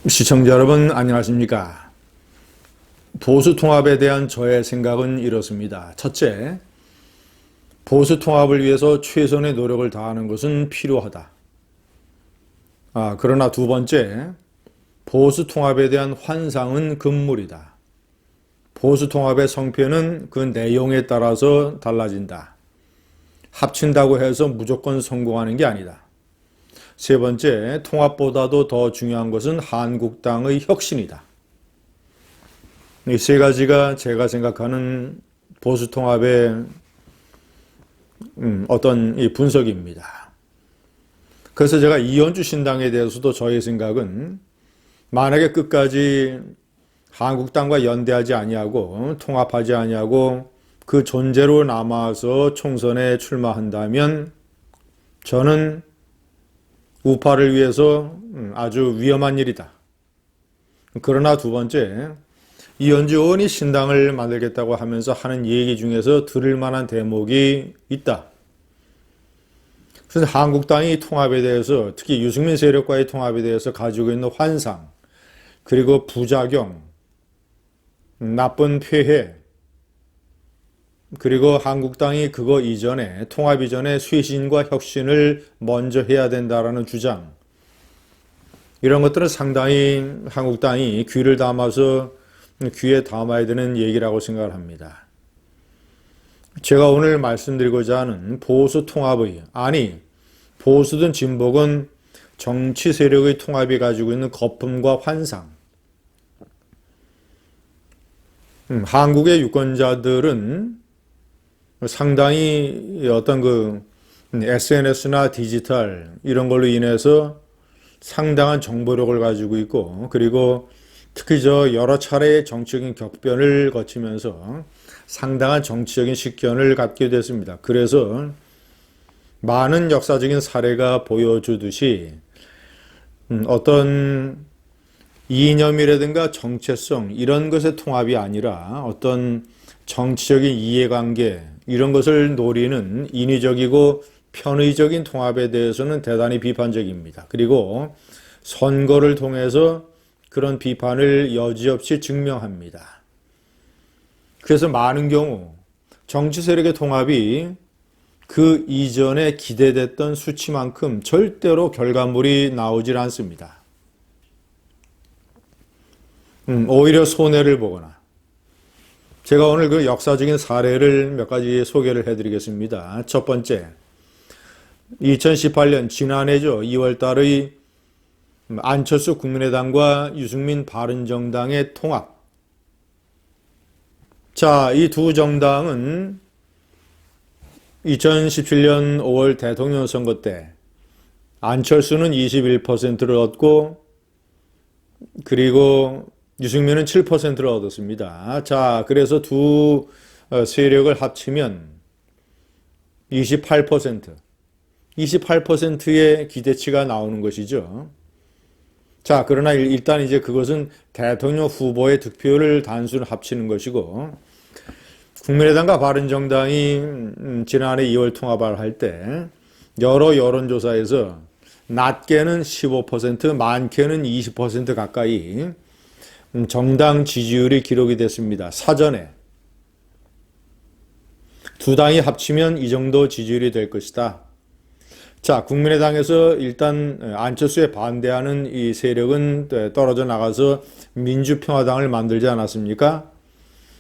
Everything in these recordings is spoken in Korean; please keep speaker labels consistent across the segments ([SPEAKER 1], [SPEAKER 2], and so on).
[SPEAKER 1] 시청자 여러분 안녕하십니까? 보수통합에 대한 저의 생각은 이렇습니다. 첫째, 보수통합을 위해서 최선의 노력을 다하는 것은 필요하다. 그러나 두 번째, 보수통합에 대한 환상은 금물이다. 보수통합의 성패는 그 내용에 따라서 달라진다. 합친다고 해서 무조건 성공하는 게 아니다. 세 번째, 통합보다도 더 중요한 것은 한국당의 혁신이다. 이 세 가지가 제가 생각하는 보수통합의 어떤 이 분석입니다. 그래서 제가 이현주 신당에 대해서도 저의 생각은 만약에 끝까지 한국당과 연대하지 아니하고 통합하지 아니하고 그 존재로 남아서 총선에 출마한다면 저는 우파를 위해서 아주 위험한 일이다. 그러나 두 번째, 이현주 의원이 신당을 만들겠다고 하면서 하는 얘기 중에서 들을 만한 대목이 있다. 그래서 한국당이 통합에 대해서, 특히 유승민 세력과의 통합에 대해서 가지고 있는 환상, 그리고 부작용, 나쁜 폐해, 그리고 한국당이 그거 이전에, 통합 이전에 쇄신과 혁신을 먼저 해야 된다라는 주장, 이런 것들은 상당히 한국당이 귀를 담아서 귀에 담아야 되는 얘기라고 생각을 합니다. 제가 오늘 말씀드리고자 하는 보수통합의, 보수든 진보든 정치 세력의 통합이 가지고 있는 거품과 환상, 한국의 유권자들은 상당히 어떤 그 SNS나 디지털 이런 걸로 인해서 상당한 정보력을 가지고 있고, 그리고 특히 여러 차례의 정치적인 격변을 거치면서 상당한 정치적인 식견을 갖게 됐습니다. 그래서 많은 역사적인 사례가 보여주듯이 어떤 이념이라든가 정체성 이런 것의 통합이 아니라 어떤 정치적인 이해관계 이런 것을 노리는 인위적이고 편의적인 통합에 대해서는 대단히 비판적입니다. 그리고 선거를 통해서 그런 비판을 여지없이 증명합니다. 그래서 많은 경우 정치 세력의 통합이 그 이전에 기대됐던 수치만큼 절대로 결과물이 나오질 않습니다. 오히려 손해를 보거나, 제가 오늘 그 역사적인 사례를 몇 가지 소개를 해드리겠습니다. 첫 번째, 2018년 지난해죠. 2월 달의 안철수 국민의당과 유승민 바른정당의 통합. 자, 이 두 정당은 2017년 5월 대통령 선거 때 안철수는 21%를 얻고, 그리고 유승민은 7%를 얻었습니다. 자, 그래서 두 세력을 합치면 28%의 기대치가 나오는 것이죠. 자, 그러나 일단 이제 그것은 대통령 후보의 득표를 단순 합치는 것이고, 국민의당과 바른정당이 지난해 2월 통합을 할 때 여러 여론조사에서 낮게는 15%, 많게는 20% 가까이 정당 지지율이 기록이 됐습니다. 사전에 두 당이 합치면 이 정도 지지율이 될 것이다. 자, 국민의당에서 일단 안철수에 반대하는 이 세력은 떨어져 나가서 민주평화당을 만들지 않았습니까?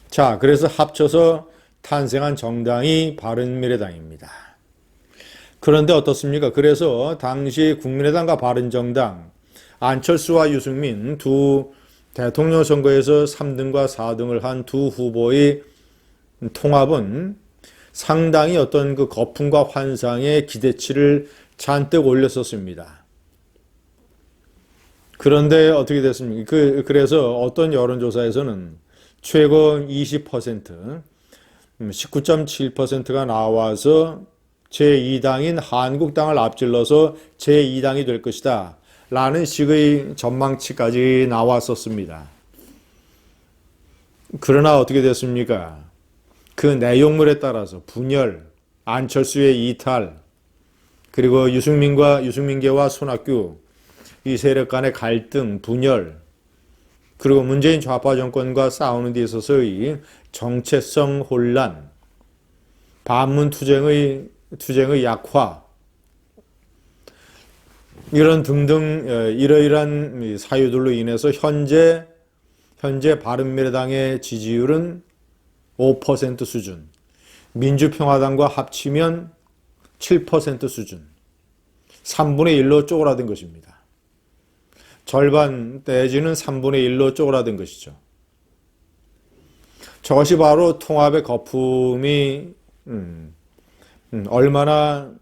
[SPEAKER 1] 자, 그래서 합쳐서 탄생한 정당이 바른미래당입니다. 그런데 어떻습니까? 그래서 당시 국민의당과 바른정당, 안철수와 유승민 두 대통령 선거에서 3등과 4등을 한 두 후보의 통합은 상당히 어떤 그 거품과 환상의 기대치를 잔뜩 올렸었습니다. 그런데 어떻게 됐습니까? 그래서 어떤 여론조사에서는 최고 20%, 19.7%가 나와서 제2당인 한국당을 앞질러서 제2당이 될 것이다 라는 식의 전망치까지 나왔었습니다. 그러나 어떻게 됐습니까? 그 내용물에 따라서 분열, 안철수의 이탈, 그리고 유승민계와 손학규 이 세력 간의 갈등, 분열, 그리고 문재인 좌파 정권과 싸우는 데 있어서의 정체성 혼란, 반문 투쟁의 약화, 이런 등등 이러이러한 사유들로 인해서 현재 바른미래당의 지지율은 5% 수준, 민주평화당과 합치면 7% 수준, 3분의 1로 쪼그라든 것입니다. 절반 내지는 3분의 1로 쪼그라든 것이죠. 저것이 바로 통합의 거품이 얼마나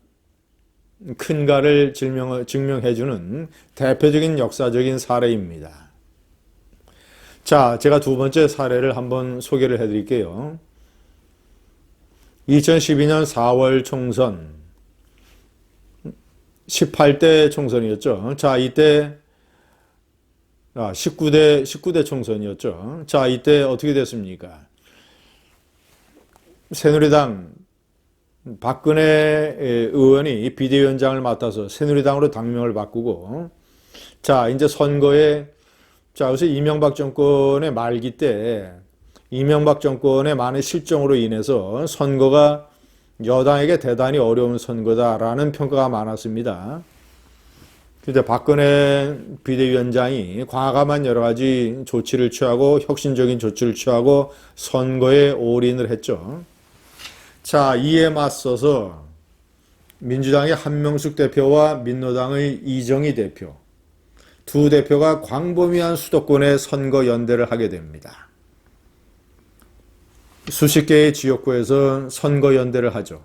[SPEAKER 1] 큰가를 증명해주는 대표적인 역사적인 사례입니다. 자, 제가 두 번째 사례를 한번 소개를 해드릴게요. 2012년 4월 총선, 18대 총선이었죠. 자, 이때 19대 총선이었죠. 자, 이때 어떻게 됐습니까? 새누리당 박근혜 의원이 비대위원장을 맡아서 새누리당으로 당명을 바꾸고, 자, 이제 선거에, 자, 요새 이명박 정권의 말기 때 이명박 정권의 많은 실정으로 인해서 선거가 여당에게 대단히 어려운 선거다라는 평가가 많았습니다. 그때 박근혜 비대위원장이 과감한 여러 가지 조치를 취하고 혁신적인 조치를 취하고 선거에 올인을 했죠. 자, 이에 맞서서 민주당의 한명숙 대표와 민노당의 이정희 대표, 두 대표가 광범위한 수도권에 선거 연대를 하게 됩니다. 수십 개의 지역구에서 선거 연대를 하죠.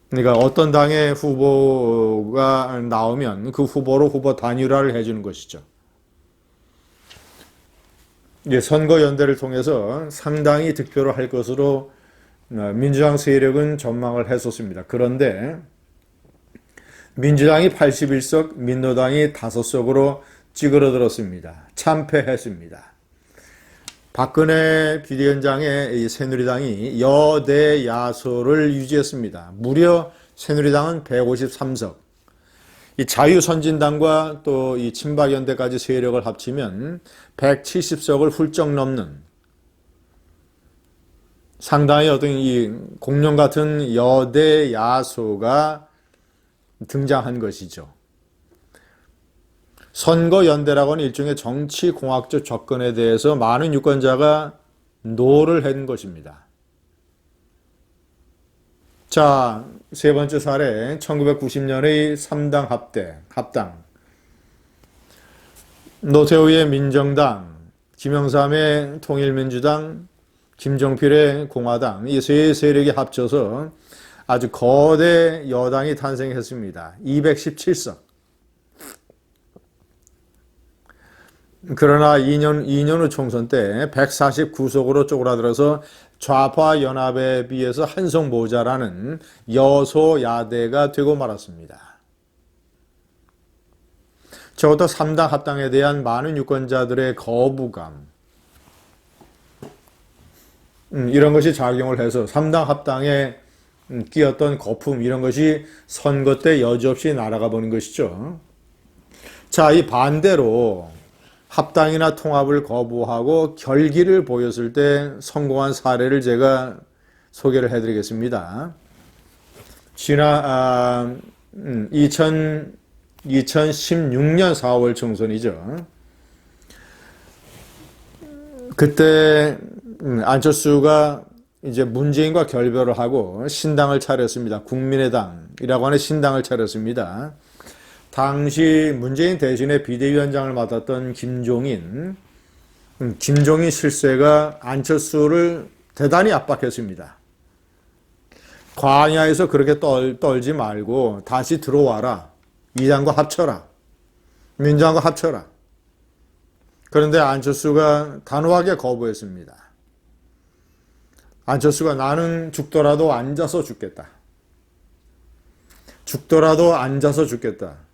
[SPEAKER 1] 그러니까 어떤 당의 후보가 나오면 그 후보로 후보 단일화를 해주는 것이죠. 선거 연대를 통해서 상당히 득표를 할 것으로 민주당 세력은 전망을 했었습니다. 그런데 민주당이 81석, 민노당이 5석으로 찌그러들었습니다. 참패했습니다. 박근혜 비대위원장의 새누리당이 여대 야소를 유지했습니다. 무려 새누리당은 153석, 이 자유선진당과 또 이 친박연대까지 세력을 합치면 170석을 훌쩍 넘는 상당히 어떤 이 공룡 같은 여대 야소가 등장한 것이죠. 선거연대라고는 일종의 정치공학적 접근에 대해서 많은 유권자가 노를 한 것입니다. 자, 세 번째 사례, 1990년의 3당 합당. 노태우의 민정당, 김영삼의 통일민주당, 김종필의 공화당, 이 세 세력이 합쳐서 아주 거대 여당이 탄생했습니다. 217석. 그러나 2년 후 총선 때 149석으로 쪼그라들어서 좌파 연합에 비해서 한 석 모자라는 여소야대가 되고 말았습니다. 적어도 3당 합당에 대한 많은 유권자들의 거부감, 이런 것이 작용을 해서 3당 합당에 끼었던 거품, 이런 것이 선거 때 여지없이 날아가 버린 것이죠. 자, 이 반대로 합당이나 통합을 거부하고 결기를 보였을 때 성공한 사례를 제가 소개를 해드리겠습니다. 지난 2016년 4월 총선이죠. 그때 안철수가 이제 문재인과 결별을 하고 신당을 차렸습니다. 국민의당이라고 하는 신당을 차렸습니다. 당시 문재인 대신에 비대위원장을 맡았던 김종인 실세가 안철수를 대단히 압박했습니다. 광야에서 그렇게 떨지 말고 다시 들어와라. 이당과 합쳐라. 민주당과 합쳐라. 그런데 안철수가 단호하게 거부했습니다. 안철수가 나는 죽더라도 앉아서 죽겠다. 죽더라도 앉아서 죽겠다.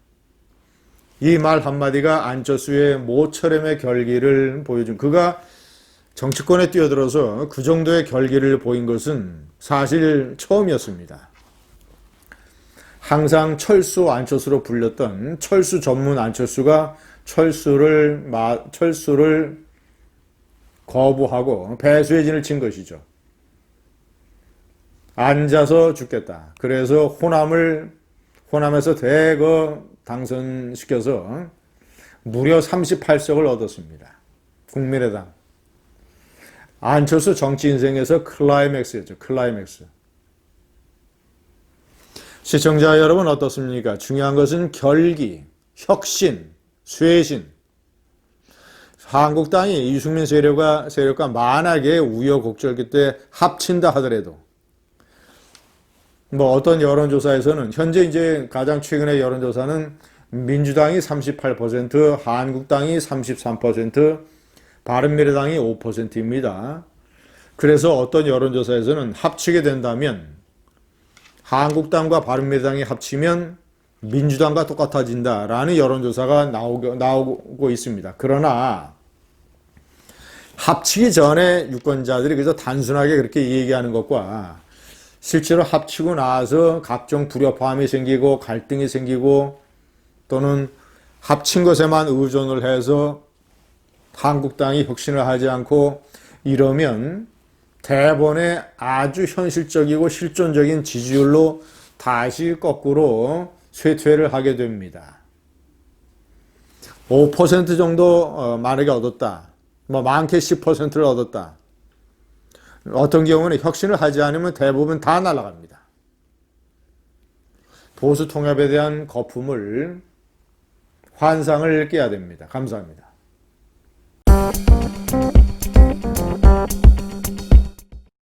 [SPEAKER 1] 이 말 한마디가 안철수의 모처럼의 결기를 보여준, 그가 정치권에 뛰어들어서 그 정도의 결기를 보인 것은 사실 처음이었습니다. 항상 철수 안철수로 불렸던 철수 전문 안철수가 철수를 거부하고 배수의 진을 친 것이죠. 앉아서 죽겠다. 그래서 호남에서 대거 당선시켜서 무려 38석을 얻었습니다. 국민의당. 안철수 정치 인생에서 클라이맥스였죠. 클라이맥스. 시청자 여러분 어떻습니까? 중요한 것은 결기, 혁신, 쇄신. 한국당이 이승민 세력과 만약에 우여곡절 때 합친다 하더라도 어떤 여론조사에서는 현재 이제 가장 최근의 여론조사는 민주당이 38%, 한국당이 33%, 바른미래당이 5%입니다. 그래서 어떤 여론조사에서는 합치게 된다면 한국당과 바른미래당이 합치면 민주당과 똑같아진다라는 여론조사가 나오고 있습니다. 그러나 합치기 전에 유권자들이 그래서 단순하게 그렇게 얘기하는 것과 실제로 합치고 나서 각종 불협화음이 생기고 갈등이 생기고 또는 합친 것에만 의존을 해서 한국당이 혁신을 하지 않고 이러면 대번에 아주 현실적이고 실존적인 지지율로 다시 거꾸로 쇠퇴를 하게 됩니다. 5% 정도 만약에 얻었다. 많게 10%를 얻었다. 어떤 경우는 혁신을 하지 않으면 대부분 다 날아갑니다. 보수 통합에 대한 거품을 환상을 깨야 됩니다. 감사합니다.